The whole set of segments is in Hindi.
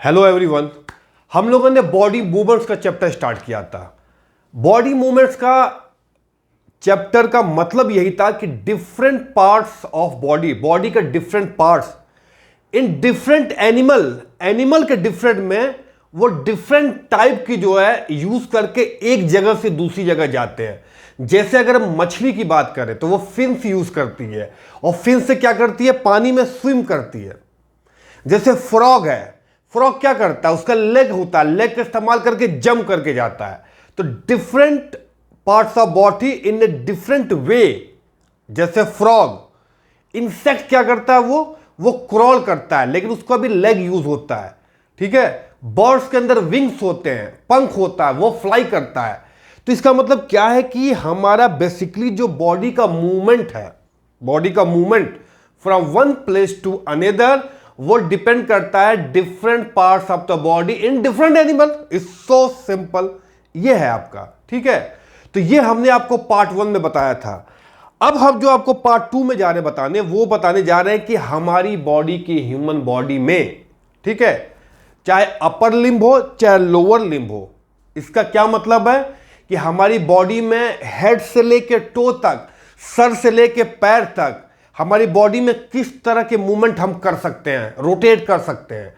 Hello everyone. हम लोगों ने बॉडी मूवमेंट्स का चैप्टर स्टार्ट किया था। बॉडी मूवमेंट्स का चैप्टर का मतलब यही था कि डिफरेंट पार्ट्स ऑफ बॉडी का different parts in different animal के डिफरेंट में वो डिफरेंट टाइप की जो है यूज करके एक जगह से दूसरी जगह जाते हैं। जैसे अगर हम मछली की बात करें तो वो फिन्स यूज करती है और फिन्स से क्या करती है, पानी में स्विम करती है। जैसे फ्रॉग है, फ्रॉग क्या करता है, उसका लेग होता है, लेग का इस्तेमाल करके जंप करके जाता है। तो different parts of body in a different way. जैसे फ्रॉग, इंसेक्ट क्या करता है, वो क्रॉल करता है लेकिन उसका भी लेग यूज होता है। ठीक है। बर्ड्स के अंदर विंग्स होते हैं, पंख होता है, वो फ्लाई करता है। तो इसका मतलब क्या है कि हमारा बेसिकली जो बॉडी का मूवमेंट है, बॉडी का movement from one place to another, वो डिपेंड करता है different parts of the body in different animal. It's so simple. ये है आपका। ठीक है। तो ये हमने आपको पार्ट 1 में बताया था। अब हम जो आपको पार्ट 2 में वो बताने जा रहे हैं कि हमारी बॉडी की, ह्यूमन बॉडी में, ठीक है, चाहे अपर लिम्ब हो चाहे लोअर लिम्ब हो, इसका क्या मतलब है कि हमारी बॉडी में हेड से लेके टो तक, सर से लेके पैर तक, हमारी बॉडी में किस तरह के मूवमेंट हम कर सकते हैं, रोटेट कर सकते हैं।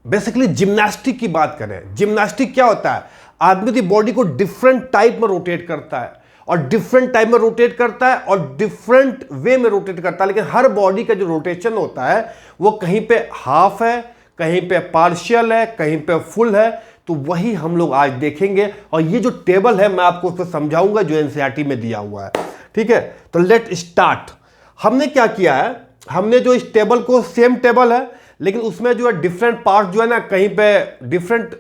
बेसिकली जिम्नास्टिक की बात करें, जिम्नास्टिक क्या होता है, आदमी की बॉडी को डिफरेंट टाइप में रोटेट करता है और डिफरेंट टाइप में रोटेट करता है और डिफरेंट वे में रोटेट करता है। लेकिन हर बॉडी का जो रोटेशन होता है वो कहीं पे हाफ है, कहीं पे पार्शियल है, कहीं पे फुल है। तो वही हम लोग आज देखेंगे और ये जो टेबल है मैं आपको उसको समझाऊंगा जो एनसीईआरटी में दिया हुआ है। ठीक है। तो लेट स्टार्ट। हमने क्या किया है, हमने जो इस टेबल को, सेम टेबल है लेकिन उसमें जो है डिफरेंट पार्ट जो है ना, कहीं पे डिफरेंट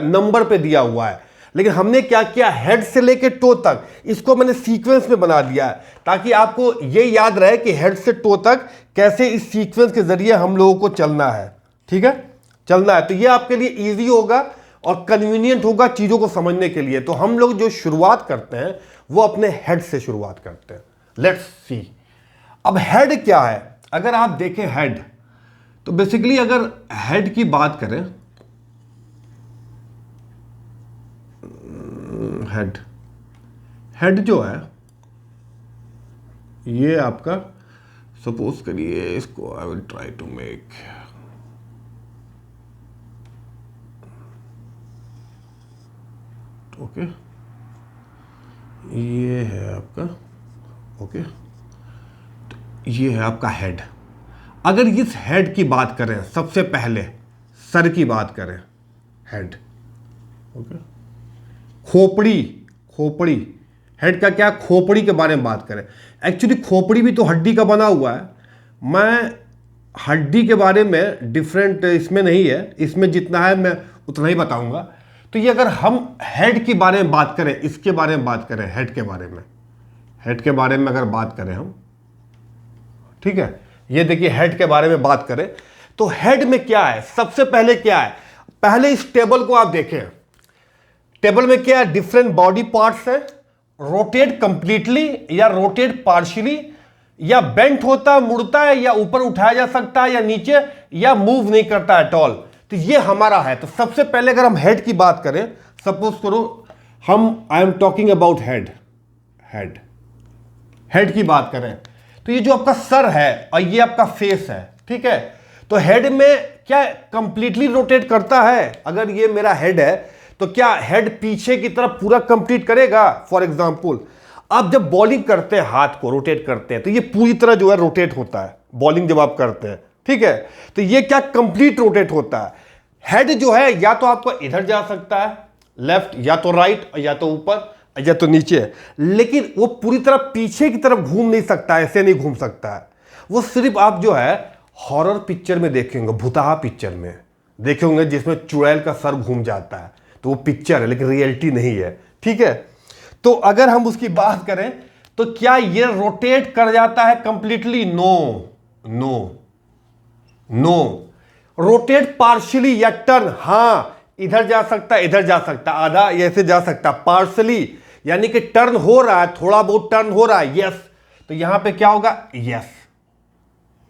नंबर पे दिया हुआ है। लेकिन हमने क्या किया, हेड से लेके टो तक इसको मैंने सीक्वेंस में बना दिया है ताकि आपको ये याद रहे कि हेड से टो तक कैसे इस सीक्वेंस के जरिए हम लोगों को चलना है। ठीक है, चलना है। तो ये आपके लिए इजी होगा और कन्वीनियंट होगा चीजों को समझने के लिए। तो हम लोग जो शुरुआत करते हैं वो अपने हेड से शुरुआत करते हैं। Let's see. अब हेड क्या है, अगर आप देखें हेड, तो बेसिकली अगर हेड की बात करें, हेड जो है ये आपका, सपोज करिए इसको, I will try to make, okay, ये है आपका, ओके, तो ये है आपका हेड। अगर इस हेड की बात करें, सबसे पहले सर की बात करें, हेड, ओके, खोपड़ी, हेड का क्या, खोपड़ी के बारे में बात करें। एक्चुअली खोपड़ी भी तो हड्डी का बना हुआ है। मैं हड्डी के बारे में डिफरेंट इसमें नहीं है, इसमें जितना है मैं उतना ही बताऊंगा। तो ये अगर हम हेड के बारे में बात करें, इसके बारे में बात करें, हेड के बारे में अगर बात करें हम, ठीक है, ये देखिए हेड के बारे में बात करें तो हेड में क्या है, सबसे पहले क्या है, पहले इस टेबल को आप देखें। टेबल में क्या है, डिफरेंट बॉडी पार्ट्स है, रोटेट कंप्लीटली या रोटेट पार्शियली, या बेंट होता है, मुड़ता है, या ऊपर उठाया जा सकता है, या नीचे, या मूव नहीं करता है टॉल। तो ये हमारा है। तो सबसे पहले अगर हम हेड की बात करें, सपोज करो I am talking about head की बात करें तो ये जो आपका सर है और ये आपका फेस है, ठीक है। तो हेड में क्या कंप्लीटली रोटेट करता है, अगर ये मेरा हेड है तो क्या हेड पीछे की तरफ पूरा कंप्लीट करेगा। फॉर एग्जांपल आप जब बॉलिंग करते हैं, हाथ को रोटेट करते हैं तो ये पूरी तरह जो है रोटेट होता है, बॉलिंग जब आप करते हैं, ठीक है। तो ये क्या कंप्लीट रोटेट होता है। हेड जो है या तो आपको इधर जा सकता है लेफ्ट, या तो राइट, या तो ऊपर, या तो नीचे, लेकिन वो पूरी तरह पीछे की तरफ घूम नहीं सकता, ऐसे नहीं घूम सकता है। वो सिर्फ आप जो है हॉरर पिक्चर में देखेंगे, भूतहा पिक्चर में देखे होंगे जिसमें चुड़ैल का सर घूम जाता है, तो वो पिक्चर है लेकिन रियलिटी नहीं है। ठीक है। तो अगर हम उसकी बात करें तो क्या ये रोटेट कर जाता है कंप्लीटली? नो। रोटेट पार्शियली या टर्न, हां, इधर जा सकता है, इधर जा सकता है, आधा ऐसे जा सकता है। पार्शियली यानी कि टर्न हो रहा है, थोड़ा बहुत टर्न हो रहा है, यस। तो यहां पे क्या होगा, यस।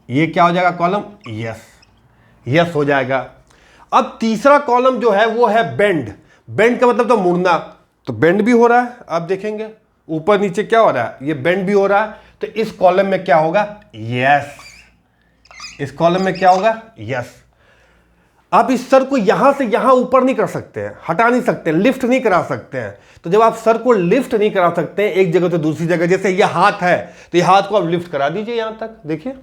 ये क्या हो जाएगा कॉलम, यस हो जाएगा। अब तीसरा कॉलम जो है वो है बेंड। बेंड का मतलब तो मुड़ना, तो बेंड भी हो रहा है, आप देखेंगे ऊपर नीचे क्या हो रहा है, ये बेंड भी हो रहा है। तो इस कॉलम में क्या होगा, यस, इस कॉलम में क्या होगा, यस। आप इस सर को यहां से यहां ऊपर नहीं कर सकते हैं, हटा नहीं सकते, लिफ्ट नहीं करा सकते हैं। तो जब आप सर को लिफ्ट नहीं करा सकते हैं एक जगह से दूसरी जगह, जैसे ये हाथ है तो ये हाथ को आप लिफ्ट करा दीजिए यहां तक, देखिए,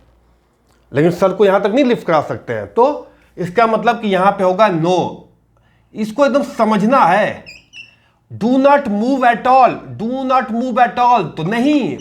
लेकिन सर को यहां तक नहीं लिफ्ट करा सकते हैं। तो इसका मतलब कि यहां पे होगा नो। इसको एकदम समझना है, do not move at all, do not move at all, तो नहीं,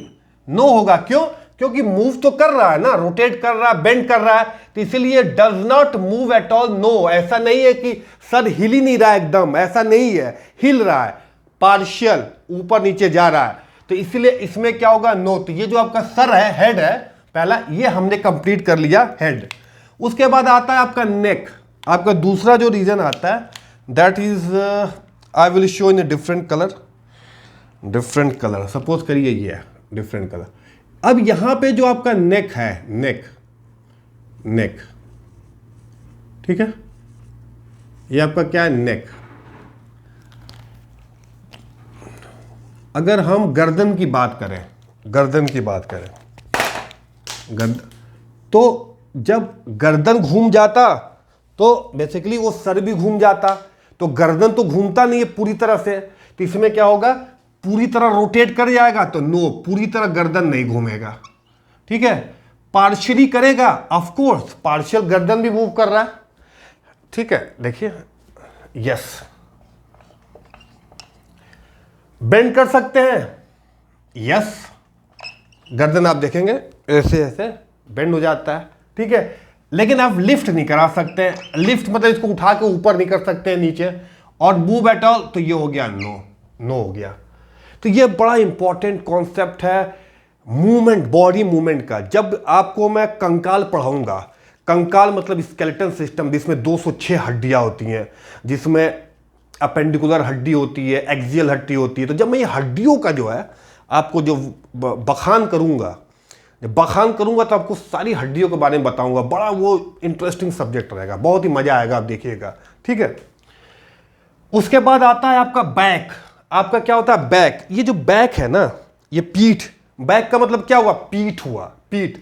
नो होगा। क्यों? क्योंकि मूव तो कर रहा है ना, रोटेट कर रहा है, बेंड कर रहा है, तो इसीलिए does not move at all, no. ऐसा नहीं है कि सर हिल ही नहीं रहा है एकदम, ऐसा नहीं है, हिल रहा है, पार्शियल ऊपर नीचे जा रहा है, तो इसीलिए इसमें क्या होगा, नो। तो ये जो आपका सर है, हेड है पहला, ये हमने कंप्लीट कर लिया, हेड। उसके बाद आता है आपका नेक। आपका दूसरा जो रीजन आता है that is I will show in a different colour, different colour, suppose करिए ये है डिफरेंट कलर। अब यहां पे जो आपका नेक है, नेक, नेक, ठीक है, ये आपका क्या है, नेक। अगर हम गर्दन की बात करें, गर्दन की बात करें, गर्दन, तो जब गर्दन घूम जाता तो बेसिकली वो सर भी घूम जाता, तो गर्दन तो घूमता नहीं है पूरी तरह से, तो इसमें क्या होगा, पूरी तरह रोटेट कर जाएगा, तो नो, पूरी तरह गर्दन नहीं घूमेगा, ठीक है। पार्शियली करेगा, ऑफ कोर्स पार्शियल गर्दन भी मूव कर रहा है, ठीक है, देखिए, यस। बेंड कर सकते हैं, यस, गर्दन आप देखेंगे ऐसे ऐसे बेंड हो जाता है, ठीक है। लेकिन आप लिफ्ट नहीं करा सकते हैं, लिफ्ट मतलब इसको उठा के ऊपर नहीं कर सकते हैं नीचे, और मूव एट ऑल, तो ये हो गया नो, नो हो गया। तो ये बड़ा इंपॉर्टेंट कॉन्सेप्ट है मूवमेंट, बॉडी मूवमेंट का। जब आपको मैं कंकाल पढ़ाऊंगा, कंकाल मतलब स्केलेटन सिस्टम, जिसमें 206 हड्डियां होती हैं, जिसमें अपेंडिकुलर हड्डी होती है, एक्सियल हड्डी होती है। तो जब मैं ये हड्डियों का जो है आपको जो बखान करूंगा, जब बखान करूंगा तो आपको सारी हड्डियों के बारे में बताऊंगा। बड़ा वो इंटरेस्टिंग सब्जेक्ट रहेगा, बहुत ही मजा आएगा, आप देखिएगा, ठीक है। उसके बाद आता है आपका बैक। आपका क्या होता है, बैक। ये जो बैक है ना, ये पीठ, बैक का मतलब क्या हुआ, पीठ हुआ, पीठ।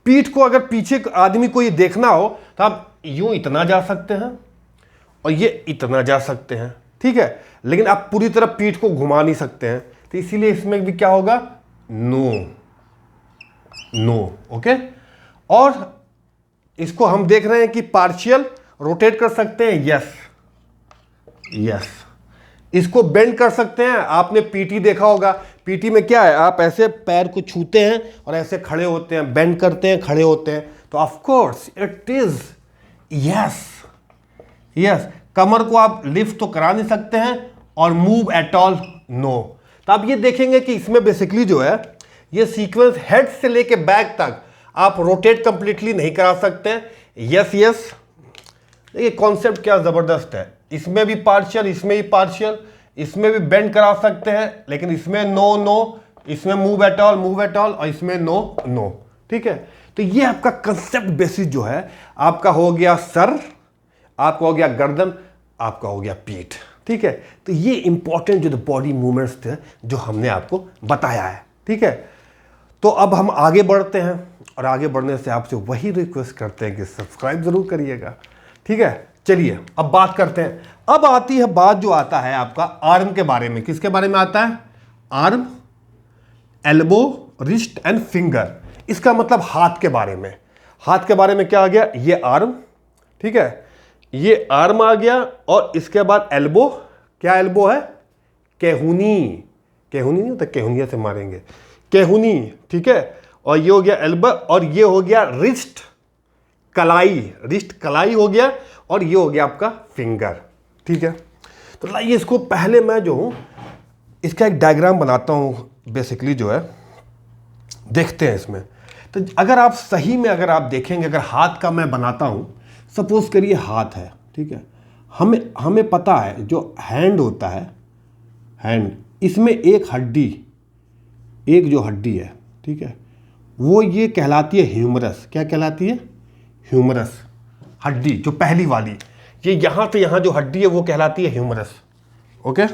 पीठ को अगर पीछे आदमी को ये देखना हो तो आप यूं इतना जा सकते हैं और ये इतना जा सकते हैं, ठीक है, लेकिन आप पूरी तरह पीठ को घुमा नहीं सकते हैं, तो इसीलिए इसमें भी क्या होगा, नो, नो, ओके। और इसको हम देख रहे हैं कि पार्शियल रोटेट कर सकते हैं, यस, यस। इसको बेंड कर सकते हैं, आपने पीटी देखा होगा, पीटी में क्या है, आप ऐसे पैर को छूते हैं और ऐसे खड़े होते हैं, बेंड करते हैं, खड़े होते हैं, तो of course it is yes, yes. कमर को आप लिफ्ट तो करा नहीं सकते हैं, और मूव एट ऑल, नो। तो आप ये देखेंगे कि इसमें बेसिकली जो है ये सीक्वेंस हेड से लेके बैक तक आप रोटेट कंप्लीटली नहीं करा सकते हैं, यस, यस। देखिए कॉन्सेप्ट क्या जबरदस्त है, इसमें भी पार्शियल, इसमें भी पार्शियल, इसमें भी बेंड करा सकते हैं, लेकिन इसमें नो, नो, इसमें move at all, move at all, और इसमें नो, नो, ठीक है। तो ये आपका कंसेप्ट बेसिस जो है, आपका हो गया सर, आपका हो गया गर्दन, आपका हो गया पीठ, ठीक है। तो ये इंपॉर्टेंट जो बॉडी मूवमेंट्स थे जो हमने आपको बताया है, ठीक है। तो अब हम आगे बढ़ते हैं, और आगे बढ़ने से आपसे वही रिक्वेस्ट करते हैं कि सब्सक्राइब जरूर करिएगा, ठीक है। चलिए अब बात करते हैं। अब आती है बात, जो आता है आपका आर्म के बारे में। किसके बारे में आता है, arm, elbow, wrist and finger. इसका मतलब हाथ के बारे में। हाथ के बारे में क्या आ गया, ये आर्म, ठीक है, ये आर्म आ गया, और इसके बाद एल्बो। क्या एल्बो है, केहूनी, केहूनी नहीं होता, केहूनिया से मारेंगे, केहूनी, ठीक है। और ये हो गया एल्बो, और ये हो गया रिस्ट, कलाई, रिस्ट कलाई हो गया, और ये हो गया आपका फिंगर, ठीक है। तो लाइए इसको पहले मैं जो हूं इसका एक डायग्राम बनाता हूं, बेसिकली जो है देखते हैं इसमें। तो अगर आप सही में अगर आप देखेंगे, अगर हाथ का मैं बनाता हूं, सपोज करिए हाथ है, ठीक है, हमें पता है जो हैंड होता है, हैंड, इसमें एक हड्डी, एक जो हड्डी है, ठीक है, वो ये कहलाती है ह्यूमरस। क्या कहलाती है, ह्यूमरस हड्डी, जो पहली वाली, ये यहां से यहां जो हड्डी है वो कहलाती है ह्यूमरस। ओके,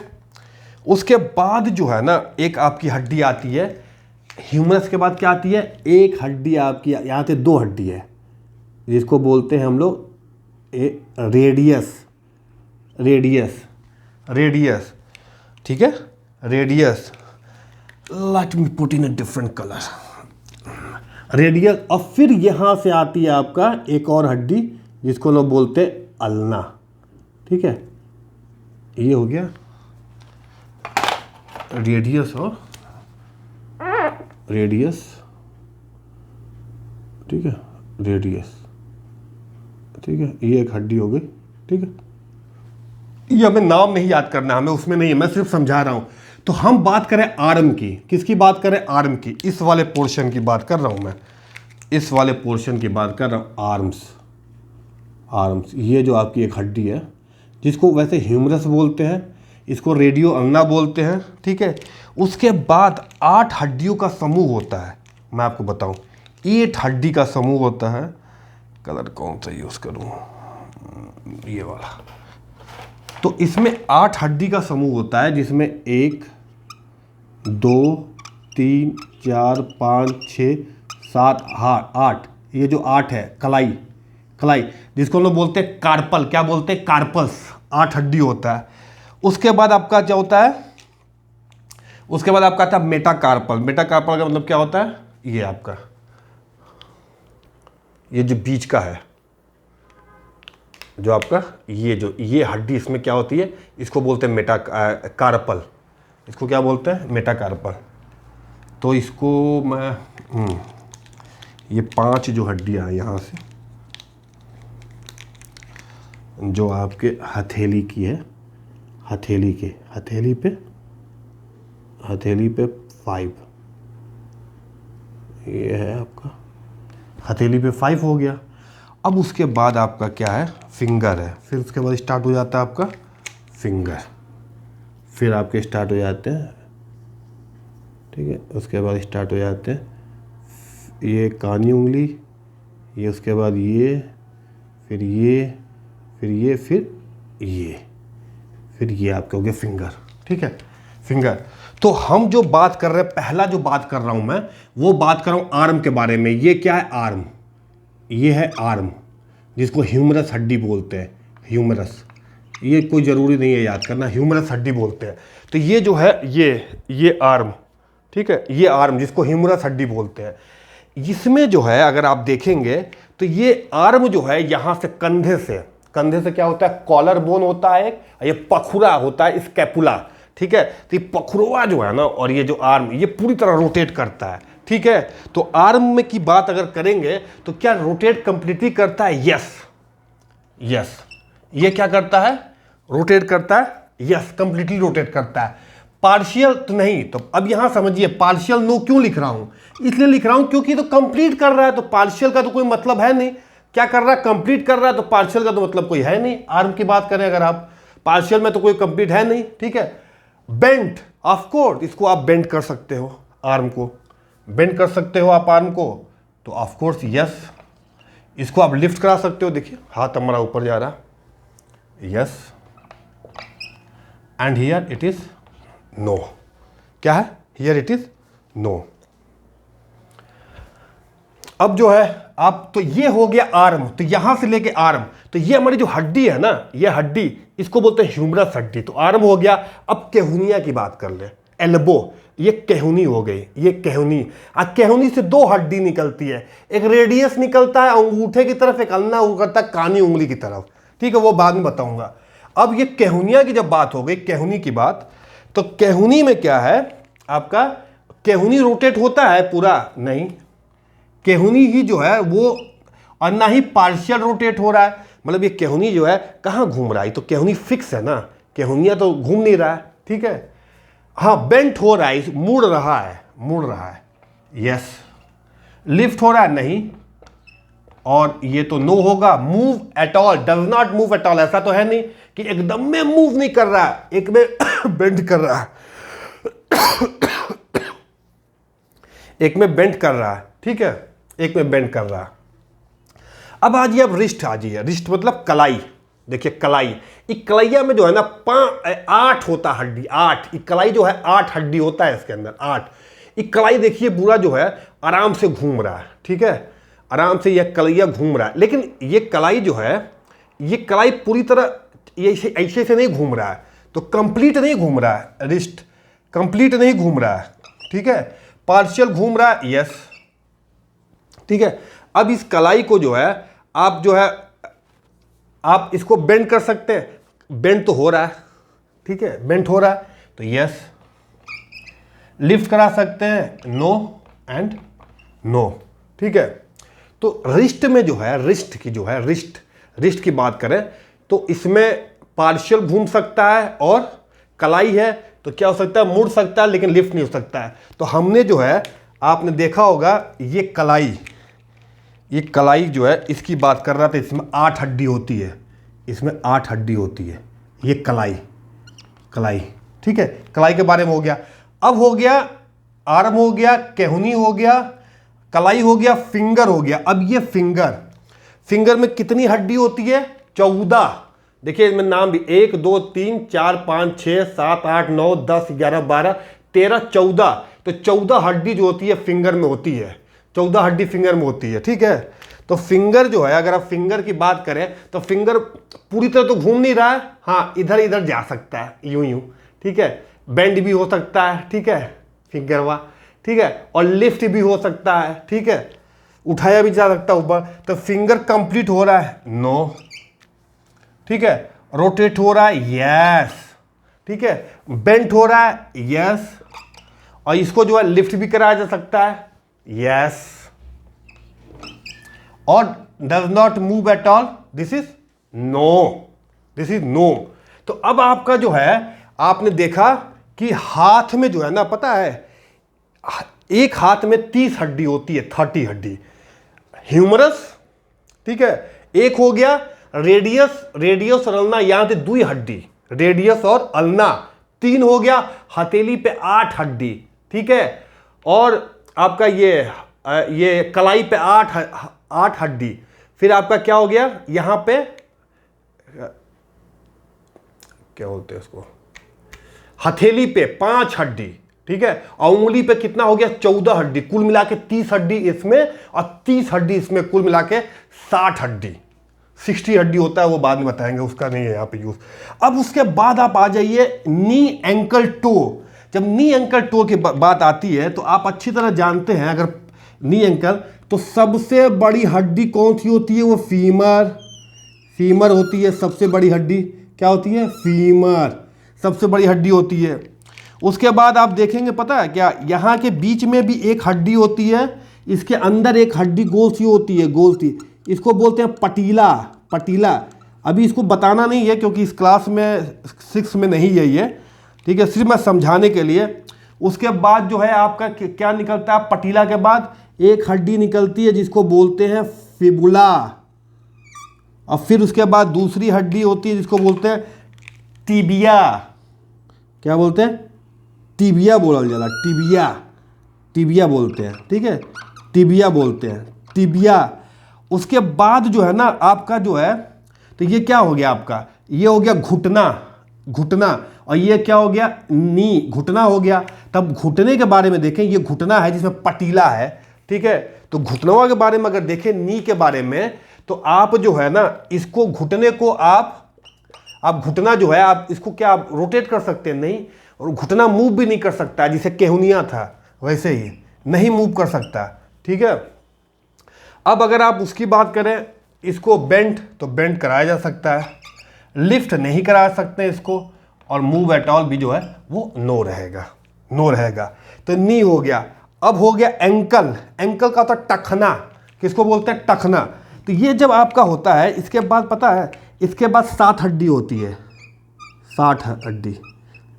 उसके बाद जो है ना एक आपकी हड्डी आती है, ह्यूमरस के बाद क्या आती है, एक हड्डी आपकी यहाँ से दो हड्डी है जिसको बोलते हैं हम लोग रेडियस। रेडियस, रेडियस, ठीक है, radius. Let me put in a different colour, radius. और फिर यहां से आती है आपका एक और हड्डी जिसको लोग बोलते हैं अल्ना। ठीक है, ये हो गया रेडियस और रेडियस, ठीक है, रेडियस, ठीक है, ये एक हड्डी हो गई। ठीक है, ये हमें नाम नहीं याद करना, हमें उसमें नहीं है, मैं सिर्फ समझा रहा हूं। तो हम बात करें आर्म की, किसकी बात करें, आर्म की, इस वाले पोर्शन की बात कर रहा हूं मैं, इस वाले पोर्शन की बात कर रहा हूं, आर्म्स। आर्म्स, ये जो आपकी एक हड्डी है जिसको वैसे ह्यूमरस बोलते हैं, इसको रेडियो अल्ना बोलते हैं। ठीक है, उसके बाद 8 हड्डियों का समूह होता है, मैं आपको बताऊं 8 हड्डी का समूह होता है। कलर कौन सा यूज़ करूं, ये वाला। तो इसमें 8 हड्डी का समूह होता है जिसमें 1 2 3 4 5 6 7 8, ये जो 8 है कलाई, कलाई जिसको हम लोग बोलते हैं कार्पल, क्या बोलते हैं, कार्पस, 8 हड्डी होता है। उसके बाद आपका क्या होता है, उसके बाद आपका था मेटाकार्पल। मेटाकार्पल का मतलब क्या होता है, ये आपका ये जो बीच का है, जो आपका ये हड्डी, इसमें क्या होती है, इसको बोलते हैं मेटाकार्पल, इसको क्या बोलते हैं, मेटाकार्पल। तो इसको मैं ये 5 जो हड्डियां हैं यहाँ से, जो आपके हथेली की है, हथेली के, हथेली पे 5, ये है आपका हथेली पे 5 हो गया। अब उसके बाद आपका क्या है, फिंगर है, फिर उसके बाद स्टार्ट हो जाता है आपका फिंगर, फिर आपके स्टार्ट हो जाते हैं, ठीक है, उसके बाद स्टार्ट हो जाते हैं ये कानी उंगली, ये उसके बाद ये, फिर ये, फिर ये, फिर ये आपके हो गए फिंगर। ठीक है, फिंगर। तो हम जो बात कर रहे हैं, पहला जो बात कर रहा हूं मैं, वो बात कर रहा हूं आर्म के बारे में। ये क्या है, आर्म, ये है आर्म जिसको ह्यूमरस हड्डी बोलते हैं, ह्यूमरस, ये कोई ज़रूरी नहीं है याद करना, ह्यूमरस हड्डी बोलते हैं। तो ये जो है ये आर्म, ठीक है, ये आर्म जिसको ह्यूमरस हड्डी बोलते हैं। इसमें जो है अगर आप देखेंगे तो ये आर्म जो है यहाँ से कंधे से क्या होता है, कॉलर बोन होता है एक, ये पखुरा होता है स्कैपुला। ठीक है, तो ये पखुरवा जो है ना, और ये जो आर्म, ये पूरी तरह रोटेट करता है। ठीक है, तो आर्म में की बात अगर करेंगे तो क्या रोटेट कंप्लीटली करता है, यस, ये क्या करता है, रोटेट करता है, यस, कंप्लीटली रोटेट करता है। पार्शियल तो नहीं। तो अब यहां समझिए पार्शियल नो क्यों लिख रहा हूं, इसलिए लिख रहा हूं क्योंकि तो कंप्लीट कर रहा है, तो पार्शियल का तो कोई मतलब है नहीं, क्या कर रहा है, कंप्लीट कर रहा है, तो पार्शियल का तो मतलब कोई है नहीं। आर्म की बात करें अगर आप, पार्शियल में तो कोई कंप्लीट है नहीं। ठीक है, बेंट, ऑफ कोर्स इसको आप बेंड कर सकते हो, आर्म को बेंड कर सकते हो आप आर्म को, तो ऑफ कोर्स यस। इसको आप लिफ्ट करा सकते हो, देखिए हाथ हमारा ऊपर जा रहा, yes, and here it is no, क्या है, हियर इट इज नो। अब जो है आप, तो ये हो गया आर्म, तो यहां से लेके आर्म, तो ये हमारी जो हड्डी है ना, ये हड्डी इसको बोलते हैं ह्यूमरस हड्डी। तो आर्म हो गया। अब केहुनिया की बात कर ले, एल्बो, ये केहुनी हो गई, ये केहुनी। केहुनी से 2 हड्डी निकलती है, एक रेडियस निकलता है अंगूठे की तरफ, एक अन्ना करता है कानी उंगली की तरफ। ठीक है, वो बाद में बताऊंगा। अब ये केहुनिया की जब बात हो गई, केहुनी की बात, तो केहुनी में क्या है आपका, केहुनी रोटेट होता है पूरा नहीं, केहुनी ही जो है वो, और ना ही पार्शियल रोटेट हो रहा है, मतलब ये केहुनी जो है कहाँ घूम रहा है, तो केहुनी फिक्स है ना, केहुनिया तो घूम नहीं रहा है। ठीक है, हाँ बेंट हो रहा है, मुड़ रहा है, यस। लिफ्ट हो रहा है नहीं, और ये तो नो होगा। Move at all, does not move at all, ऐसा तो है नहीं कि एकदम में मूव नहीं कर रहा है, एक में बेंड कर रहा है, एक में बेंड कर रहा है। ठीक है, एक में बेंड कर रहा है। अब आ जाइए, अब रिस्ट आ जाइए, रिस्ट मतलब कलाई, देखिए कलाई, ये कलैया में जो है ना 8 होता हड्डी, 8, ये कलाई जो है 8 हड्डी होता है इसके अंदर, 8। ये कलाई देखिए पूरा जो है आराम से घूम रहा है, ठीक है, आराम से यह कलैया घूम रहा है। लेकिन ये कलाई जो है, ये कलाई पूरी तरह ये ऐसे से नहीं घूम रहा है, तो कंप्लीट नहीं घूम रहा है, रिस्ट कंप्लीट नहीं घूम रहा है, ठीक है, पार्शियल घूम रहा है, यस, ठीक है। अब इस कलाई को जो है आप जो है आप इसको बेंड कर सकते हैं, बेंड तो हो रहा है, ठीक है, बेंड हो रहा है, तो यस। लिफ्ट करा सकते हैं, नो एंड नो, ठीक है। तो रिस्ट में जो है, रिस्ट की जो है, रिस्ट की बात करें तो इसमें पार्शियल घूम सकता है, और कलाई है तो क्या हो सकता है, मुड़ सकता है, लेकिन लिफ्ट नहीं हो सकता है। तो हमने जो है आपने देखा होगा ये कलाई जो है इसकी बात कर रहा था, इसमें 8 हड्डी होती है, इसमें 8 हड्डी होती है, ये कलाई, ठीक है, कलाई के बारे में हो गया। अब हो गया आर्म, हो गया केहूनी, हो गया कलाई, हो गया फिंगर, हो गया। अब ये फिंगर में कितनी हड्डी होती है, 14। देखिए इसमें नाम भी 1 2 3 4 5 6 7 8 9 10 11 12 13 14, तो 14 हड्डी जो होती है फिंगर में होती है, 14 हड्डी फिंगर में होती है, ठीक है। तो फिंगर जो है, अगर आप फिंगर की बात करें तो फिंगर पूरी तरह तो घूम नहीं रहा है, हाँ इधर इधर जा सकता है, यूं, ठीक है, बेंड भी हो सकता है, ठीक है, फिंगर ठीक है, और लिफ्ट भी हो सकता है, ठीक है, उठाया भी जा सकता है ऊपर। तो फिंगर कंप्लीट हो रहा है, नो, ठीक है, रोटेट हो रहा है, यस, ठीक है, बेंट हो रहा है, यस, और इसको जो है लिफ्ट भी कराया जा सकता है, यस, और does not move at all, this is no. तो अब आपका जो है आपने देखा कि हाथ में जो है ना, पता है एक हाथ में 30 हड्डी होती है, 30 हड्डी, ह्यूमरस, ठीक है, एक हो गया रेडियस और अल्ना, यहां से 2 हड्डी, रेडियस और अल्ना 3 हो गया, हथेली पे 8 हड्डी, ठीक है, और आपका ये कलाई पे 8 हड्डी, फिर आपका क्या हो गया, यहां पे क्या बोलते हैं उसको, हथेली पे 5 हड्डी, ठीक है, और उंगली पे कितना हो गया, 14 हड्डी, कुल मिला के 30 हड्डी इसमें, और 30 हड्डी इसमें, कुल मिला के 60 हड्डी, 60 हड्डी होता है, वो बाद में बताएंगे, उसका नहीं है यहाँ पे यूज। अब उसके बाद आप आ जाइए नी एंकल टो। जब नी एंकल टो की बात आती है तो आप अच्छी तरह जानते हैं, अगर नी एंकल, तो सबसे बड़ी हड्डी कौन सी होती है, वो फीमर होती है, सबसे बड़ी हड्डी क्या होती है, फीमर, सबसे बड़ी हड्डी होती है। उसके बाद आप देखेंगे, पता है क्या, यहाँ के बीच में भी एक हड्डी होती है, इसके अंदर एक हड्डी गोल सी होती है, गोल सी, इसको बोलते हैं पटीला। अभी इसको बताना नहीं है क्योंकि इस क्लास में 6 में नहीं है ये, ठीक है, सिर्फ मैं समझाने के लिए। उसके बाद जो है आपका क्या निकलता है, पटीला के बाद एक हड्डी निकलती है जिसको बोलते हैं फिबुला, और फिर उसके बाद दूसरी हड्डी होती है जिसको बोलते हैं टिबिया। क्या बोलते हैं, टिबिया बोला जाला, टिबिया बोलते हैं, ठीक है, टिबिया बोलते हैं, टिबिया। उसके बाद जो है ना आपका जो है, तो ये क्या हो गया आपका, ये हो गया घुटना, और ये क्या हो गया, नी, घुटना हो गया। तब घुटने के बारे में देखें, ये घुटना है जिसमें पटीला है, ठीक है। तो घुटनों के बारे में अगर देखें, नी के बारे में, तो आप जो है ना इसको घुटने को आप घुटना जो है आप इसको क्या आप रोटेट कर सकते हैं, नहीं, और घुटना मूव भी नहीं कर सकता, जिसे केहुनिया था वैसे ही नहीं मूव कर सकता, ठीक है। अब अगर आप उसकी बात करें, इसको बेंड कराया जा सकता है, लिफ्ट नहीं करा सकते इसको, और मूव एट ऑल भी जो है वो नो रहेगा। तो नी हो गया। अब हो गया एंकल का होता है टखना, किसको बोलते हैं, टखना। तो ये जब आपका होता है, इसके बाद पता है, इसके बाद 7 हड्डी होती है, 60 हड्डी,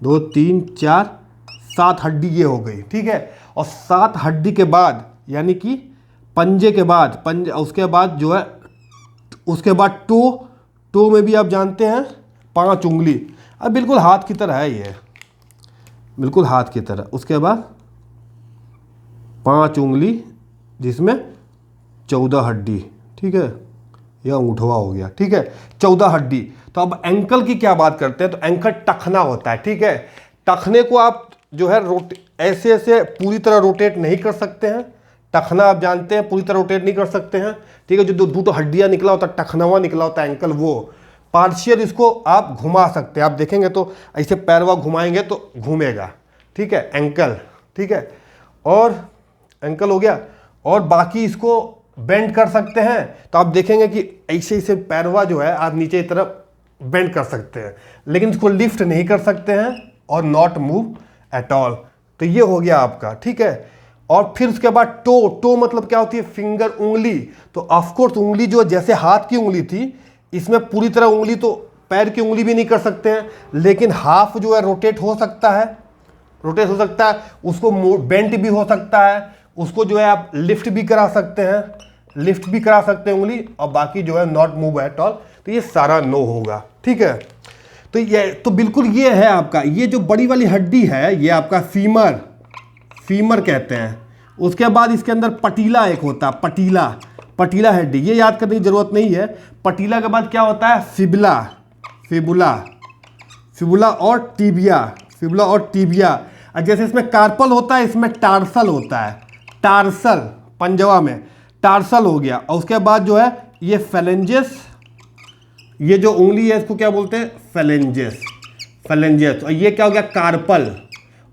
2 3 4 7 हड्डी ये हो गई, ठीक है। और 7 हड्डी के बाद यानी कि पंजे के बाद, उसके बाद जो है, उसके बाद टो में भी आप जानते हैं 5 उंगली, अब बिल्कुल हाथ की तरह है ये, बिल्कुल हाथ की तरह। उसके बाद 5 उंगली जिसमें 14 हड्डी, ठीक है, यह अंगूठवा हो गया, ठीक है, 14 हड्डी। तो अब एंकल की क्या बात करते हैं, तो एंकल टखना होता है, ठीक है। टखने को आप जो है ऐसे ऐसे पूरी तरह रोटेट नहीं कर सकते हैं। टखना आप जानते हैं पूरी तरह रोटेट नहीं कर सकते हैं, ठीक है। जो दो हड्डियां निकला होता है, टखनवा निकला होता है एंकल, वो पार्शियल इसको आप घुमा सकते हैं। आप देखेंगे तो ऐसे पैरवा घुमाएंगे तो घूमेगा, ठीक है, एंकल, ठीक है। और एंकल हो गया, और बाकी इसको बेंड कर सकते हैं। तो आप देखेंगे कि ऐसे ऐसे पैरवा जो है आप नीचे की तरफ बेंड कर सकते हैं, लेकिन इसको लिफ्ट नहीं कर सकते हैं और नॉट मूव एट ऑल। तो ये हो गया आपका, ठीक है। और फिर उसके बाद टो मतलब क्या होती है, फिंगर, उंगली। तो ऑफकोर्स उंगली जो जैसे हाथ की उंगली थी, इसमें पूरी तरह उंगली तो पैर की उंगली भी नहीं कर सकते हैं, लेकिन हाफ जो है रोटेट हो सकता है, रोटेट हो सकता है, उसको बेंट भी हो सकता है, उसको जो है आप लिफ्ट भी करा सकते हैं, लिफ्ट भी करा सकते हैं उंगली, और बाकी जो है नॉट मूव एट ऑल। तो ये सारा नो होगा, ठीक है। तो ये तो बिल्कुल ये है आपका, ये जो बड़ी वाली हड्डी है ये आपका फीमर, फीमर कहते हैं। उसके बाद इसके अंदर पटीला एक होता है, पटीला, पटीला हड्डी, ये याद करने की जरूरत नहीं है। पटीला के बाद क्या होता है, फिबुला, फिबुला, फिबुला और टीबिया, फिबुला और टीबिया। जैसे इसमें कार्पल होता है, इसमें टार्सल होता है, टार्सल पंजवा में टार्सल हो गया। और उसके बाद जो है ये फेलेंजेस, ये जो उंगली है इसको क्या बोलते हैं, फेलेंजेस, फेलेंजेस। और ये क्या हो गया, कार्पल,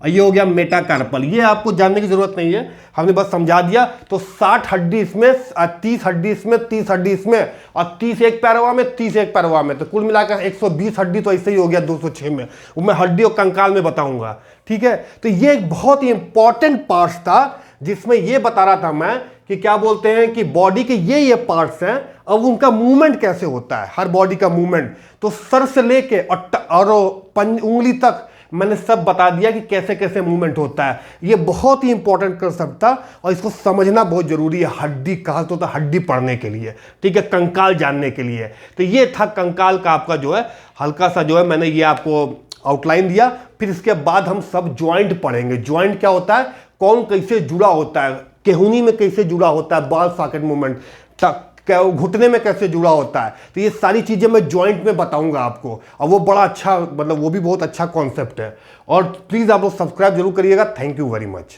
और ये हो गया मेटाकार्पल। ये आपको जानने की जरूरत नहीं है, हमने बस समझा दिया। तो 60 हड्डी इसमें, 30 हड्डी इसमें, 30 हड्डी इसमें, और 30 एक पैरवा में, 30 एक पैरवा में। तो कुल मिलाकर 120 हड्डी तो ऐसे ही हो गया 206 में। वो मैं हड्डी और कंकाल में बताऊंगा, ठीक है। तो ये एक बहुत ही इंपॉर्टेंट पार्ट था, जिसमें ये बता रहा था मैं कि क्या बोलते हैं कि बॉडी के ये पार्ट्स हैं, अब उनका मूवमेंट कैसे होता है, हर बॉडी का मूवमेंट। तो सर से लेके और उंगली तक मैंने सब बता दिया कि कैसे कैसे मूवमेंट होता है। ये बहुत ही इंपॉर्टेंट कंसेप्ट था, और इसको समझना बहुत जरूरी है हड्डी कहा तो हड्डी पढ़ने के लिए, ठीक है, कंकाल जानने के लिए। तो ये था कंकाल का आपका जो है हल्का सा जो है मैंने ये आपको आउटलाइन दिया। फिर इसके बाद हम सब ज्वाइंट पढ़ेंगे। ज्वाइंट क्या होता है, कौन कैसे जुड़ा होता है, केहूनी में कैसे जुड़ा होता है, बाल सॉकेट मूवमेंट, घुटने में कैसे जुड़ा होता है। तो ये सारी चीजें मैं ज्वाइंट में बताऊंगा आपको, और वो बड़ा अच्छा, मतलब वो भी बहुत अच्छा कॉन्सेप्ट है। और प्लीज आप लोग सब्सक्राइब जरूर करिएगा। Thank you very much.